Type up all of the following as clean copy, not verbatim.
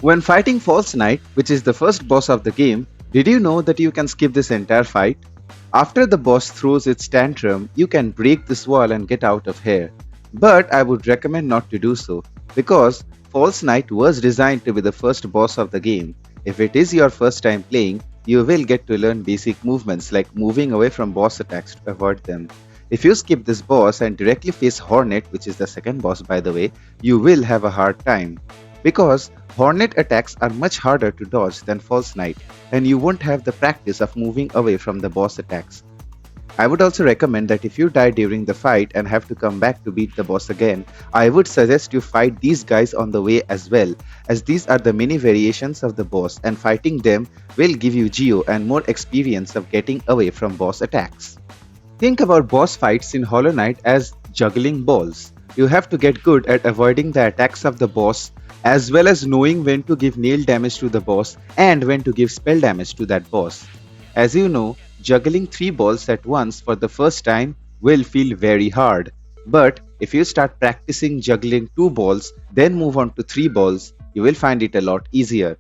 When fighting False Knight, which is the first boss of the game, did you know that you can skip this entire fight? After the boss throws its tantrum, you can break this wall and get out of here. But I would recommend not to do so, because False Knight was designed to be the first boss of the game. If it is your first time playing, you will get to learn basic movements like moving away from boss attacks to avoid them. If you skip this boss and directly face Hornet, which is the second boss by the way, you will have a hard time. Because Hornet attacks are much harder to dodge than False Knight, and you won't have the practice of moving away from the boss attacks. I would also recommend that if you die during the fight and have to come back to beat the boss again, I would suggest you fight these guys on the way as well, as these are the mini variations of the boss and fighting them will give you geo and more experience of getting away from boss attacks. Think about boss fights in Hollow Knight as juggling balls. You have to get good at avoiding the attacks of the boss as well as knowing when to give nail damage to the boss and when to give spell damage to that boss. As you know, juggling 3 balls at once for the first time will feel very hard. But if you start practicing juggling 2 balls, then move on to 3 balls, you will find it a lot easier.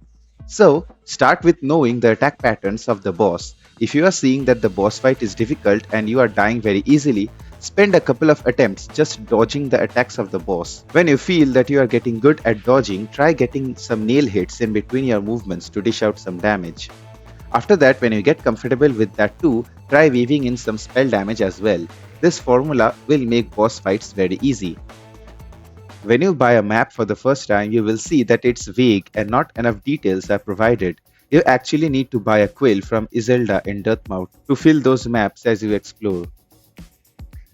So, start with knowing the attack patterns of the boss. If you are seeing that the boss fight is difficult and you are dying very easily, spend a couple of attempts just dodging the attacks of the boss. When you feel that you are getting good at dodging, try getting some nail hits in between your movements to dish out some damage. After that, when you get comfortable with that too, try weaving in some spell damage as well. This formula will make boss fights very easy. When you buy a map for the first time, you will see that it's vague and not enough details are provided. You actually need to buy a quill from Iselda in Dirtmouth to fill those maps as you explore.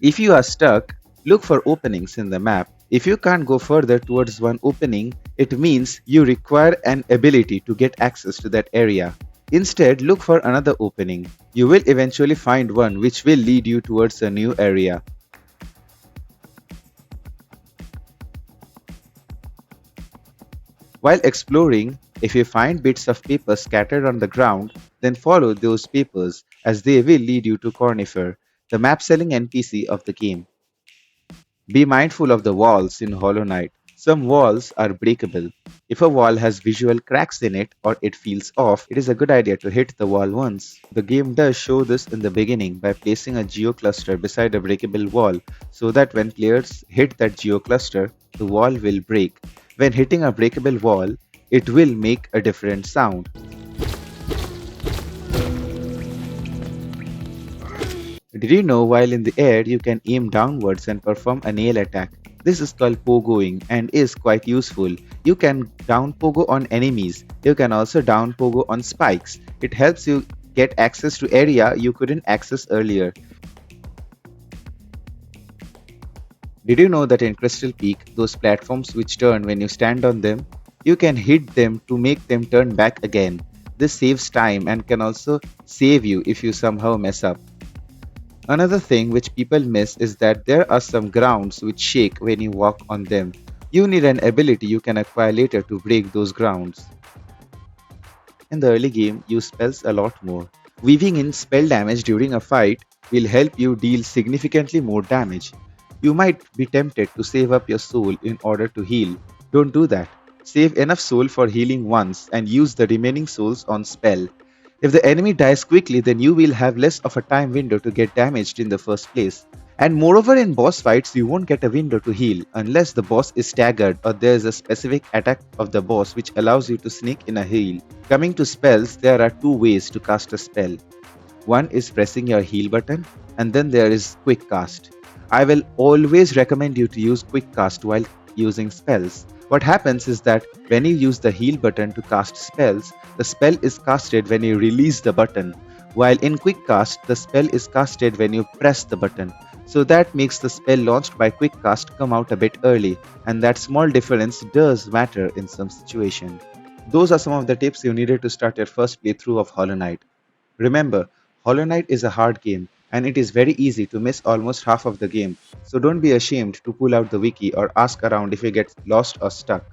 If you are stuck, look for openings in the map. If you can't go further towards one opening, it means you require an ability to get access to that area. Instead, look for another opening. You will eventually find one which will lead you towards a new area. While exploring, if you find bits of paper scattered on the ground, then follow those papers as they will lead you to Cornifer, the map selling NPC of the game. Be mindful of the walls in Hollow Knight. Some walls are breakable. If a wall has visual cracks in it or it feels off, it is a good idea to hit the wall once. The game does show this in the beginning by placing a geocluster beside a breakable wall so that when players hit that geocluster, the wall will break. When hitting a breakable wall, it will make a different sound. Did you know while in the air you can aim downwards and perform a nail attack? This is called Pogoing and is quite useful. You can down Pogo on enemies. You can also down Pogo on spikes. It helps you get access to area you couldn't access earlier. Did you know that in Crystal Peak, those platforms which turn when you stand on them, you can hit them to make them turn back again. This saves time and can also save you if you somehow mess up. Another thing which people miss is that there are some grounds which shake when you walk on them. You need an ability you can acquire later to break those grounds. In the early game, use spells a lot more. Weaving in spell damage during a fight will help you deal significantly more damage. You might be tempted to save up your soul in order to heal. Don't do that. Save enough soul for healing once and use the remaining souls on spell. If the enemy dies quickly, then you will have less of a time window to get damaged in the first place. And moreover, in boss fights, you won't get a window to heal unless the boss is staggered or there is a specific attack of the boss which allows you to sneak in a heal. Coming to spells, there are two ways to cast a spell. One is pressing your heal button, and then there is quick cast. I will always recommend you to use quick cast while using spells. What happens is that when you use the heal button to cast spells, the spell is casted when you release the button, while in quick cast, the spell is casted when you press the button. So that makes the spell launched by quick cast come out a bit early, and that small difference does matter in some situation. Those are some of the tips you needed to start your first playthrough of Hollow Knight. Remember, Hollow Knight is a hard game, and it is very easy to miss almost half of the game, so don't be ashamed to pull out the wiki or ask around if you get lost or stuck.